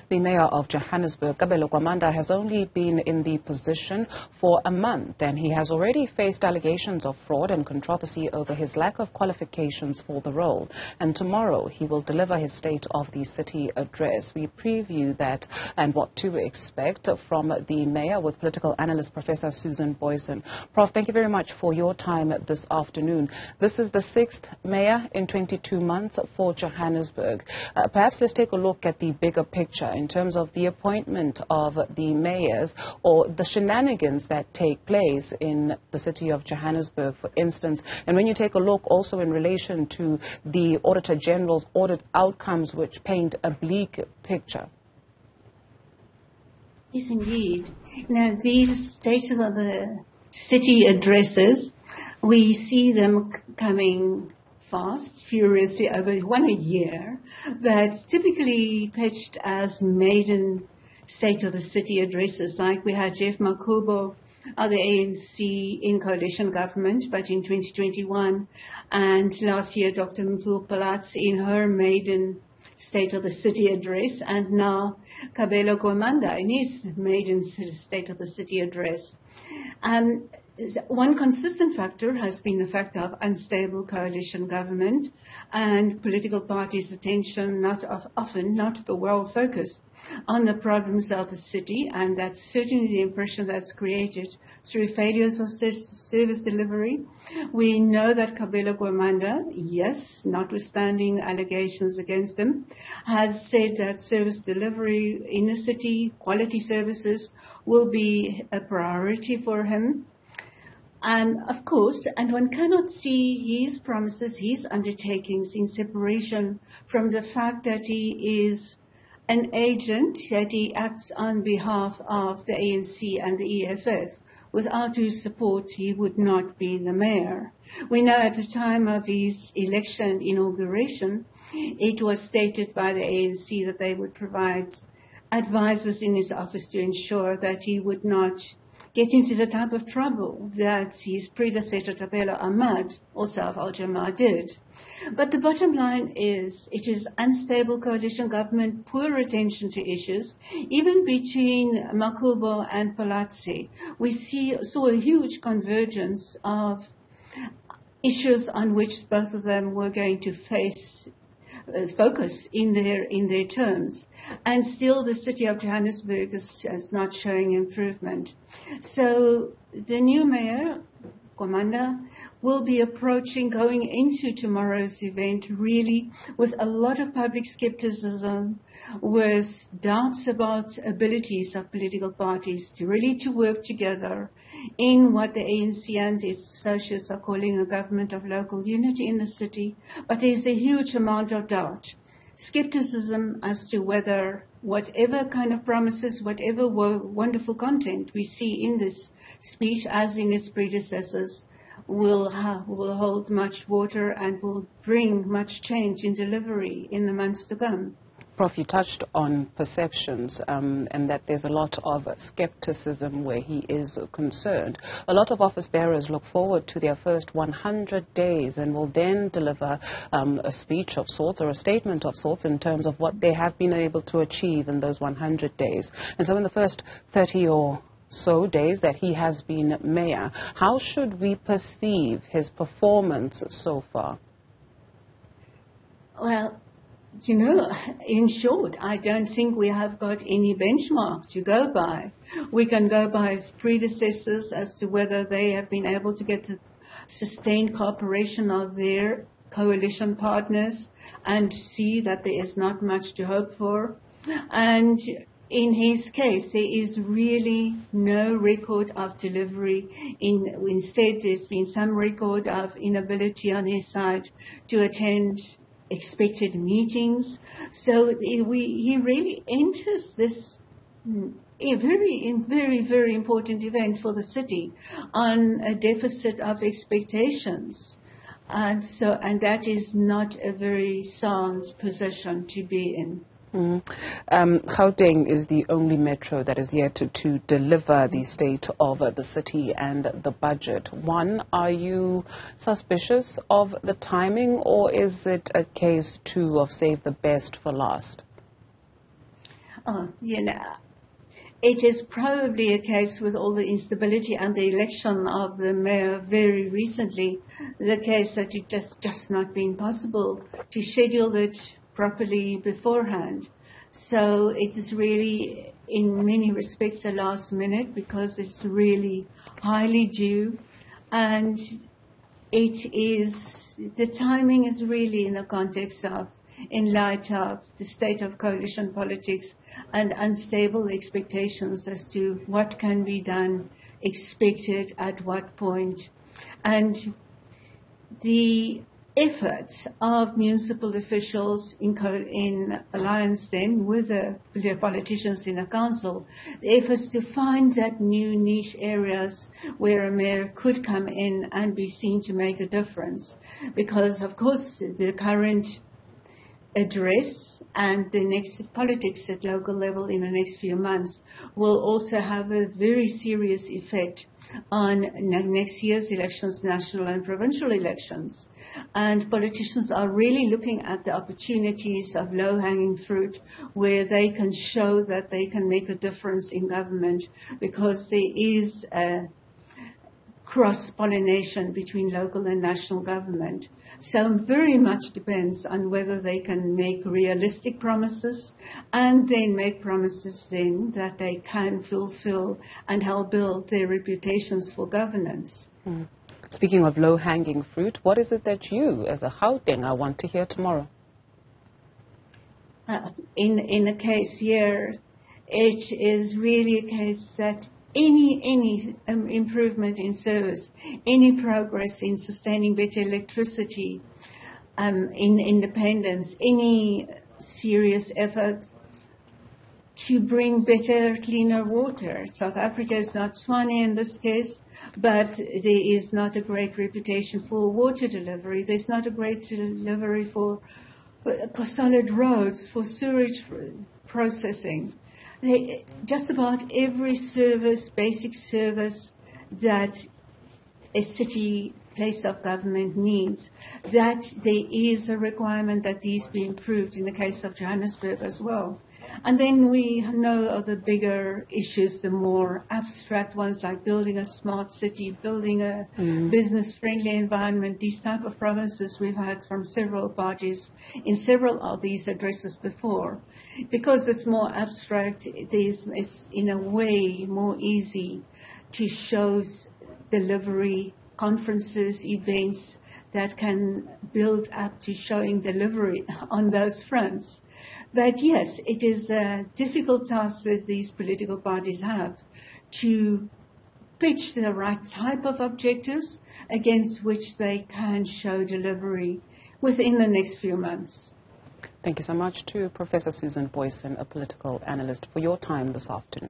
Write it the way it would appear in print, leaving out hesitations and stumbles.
The mayor of Johannesburg, Kabelo Gwamanda, has only been in the position for a month, and he has already faced allegations of fraud and controversy over his lack of qualifications for the role. And tomorrow he will deliver his State of the City address. We preview that and what to expect from the mayor with political analyst Prof Susan Booysen. Prof, thank you very much for your time this afternoon. This is the 6th mayor in 22 months for Johannesburg. Perhaps let's take a look at the bigger picture in terms of the appointment of the mayors or the shenanigans that take place in the city of Johannesburg, for instance. And when you take a look also in relation to the Auditor General's audit outcomes, which paint a bleak picture. Yes, indeed. Now, these State of the City addresses, we see them coming fast, furiously over one a year, but typically pitched as maiden State of the City addresses, like we had Jeff Makubo of the ANC in coalition government, but in 2021, and last year Dr. Mpho Palatsi in her maiden State of the City address, and now Kabelo Gwamanda in his maiden State of the City address. One consistent factor has been the fact of unstable coalition government and political parties' attention not well focused on the problems of the city, and that's certainly the impression that's created through failures of service delivery. We know that Kabelo Gwamanda, yes, notwithstanding allegations against him, has said that service delivery in the city, quality services, will be a priority for him. And of course, and one cannot see his promises, his undertakings in separation from the fact that he is an agent, that he acts on behalf of the ANC and the EFF. Without whose support, he would not be the mayor. We know at the time of his election inauguration, it was stated by the ANC that they would provide advisors in his office to ensure that he would not get into the type of trouble that his predecessor, Tabelo Ahmad, also of Al-Jamaa, did. But the bottom line is, it is unstable coalition government, poor attention to issues. Even between Makubo and Palatsi, we saw a huge convergence of issues on which both of them were going to focus in their terms, and still the city of Johannesburg is not showing improvement. So the new mayor, Gwamanda, will be going into tomorrow's event really with a lot of public skepticism, with doubts about abilities of political parties to work together in what the ANC and its associates are calling a government of local unity in the city. But there's a huge amount of doubt, skepticism as to whether whatever kind of promises, whatever wonderful content we see in this speech, as in its predecessors, will hold much water and will bring much change in delivery in the months to come. Prof, you touched on perceptions and that there's a lot of skepticism where he is concerned. A lot of office bearers look forward to their first 100 days and will then deliver a speech of sorts or a statement of sorts in terms of what they have been able to achieve in those 100 days. And so in the first 30 or so days that he has been mayor, how should we perceive his performance so far? Well, in short, I don't think we have got any benchmark to go by. We can go by his predecessors as to whether they have been able to get the sustained cooperation of their coalition partners and see that there is not much to hope for. And in his case, there is really no record of delivery. Instead, there's been some record of inability on his side to attend expected meetings. So he really enters this very, very important event for the city on a deficit of expectations. And that is not a very sound position to be in. Gauteng is the only metro that is yet to deliver the state of the city and the budget. One, are you suspicious of the timing, or is it a case, too, of save the best for last? Oh, it is probably a case with all the instability and the election of the mayor very recently, the case that it just not been possible to schedule it properly beforehand. So it is really, in many respects, a last minute because it's really highly due, and the timing is really in the context of, in light of the state of coalition politics and unstable expectations as to what can be done, expected at what point. And the efforts of municipal officials in alliance then with the politicians in the council, the efforts to find that new niche areas where a mayor could come in and be seen to make a difference. Because, of course, the current address and the next politics at local level in the next few months will also have a very serious effect on next year's elections, national and provincial elections. And politicians are really looking at the opportunities of low-hanging fruit where they can show that they can make a difference in government, because there is a cross-pollination between local and national government. So very much depends on whether they can make realistic promises and then make promises then that they can fulfill and help build their reputations for governance. Speaking of low-hanging fruit, what is it that you, as a Gautenger, want to hear tomorrow? In the case here, it is really a case that any improvement in service, any progress in sustaining better electricity, in independence, any serious effort to bring better, cleaner water. South Africa is not Swane in this case, but there is not a great reputation for water delivery. There's not a great delivery for solid roads, for sewage processing. Just about every service, basic service that a city place of government needs, that there is a requirement that these be improved in the case of Johannesburg as well. And then we know of the bigger issues, the more abstract ones, like building a smart city, building a business-friendly environment. These type of promises we've had from several parties in several of these addresses before. Because it's more abstract, it's in a way more easy to show delivery, conferences, events that can build up to showing delivery on those fronts. But yes, it is a difficult task that these political parties have to pitch the right type of objectives against which they can show delivery within the next few months. Thank you so much to Professor Susan Booysen, a political analyst, for your time this afternoon.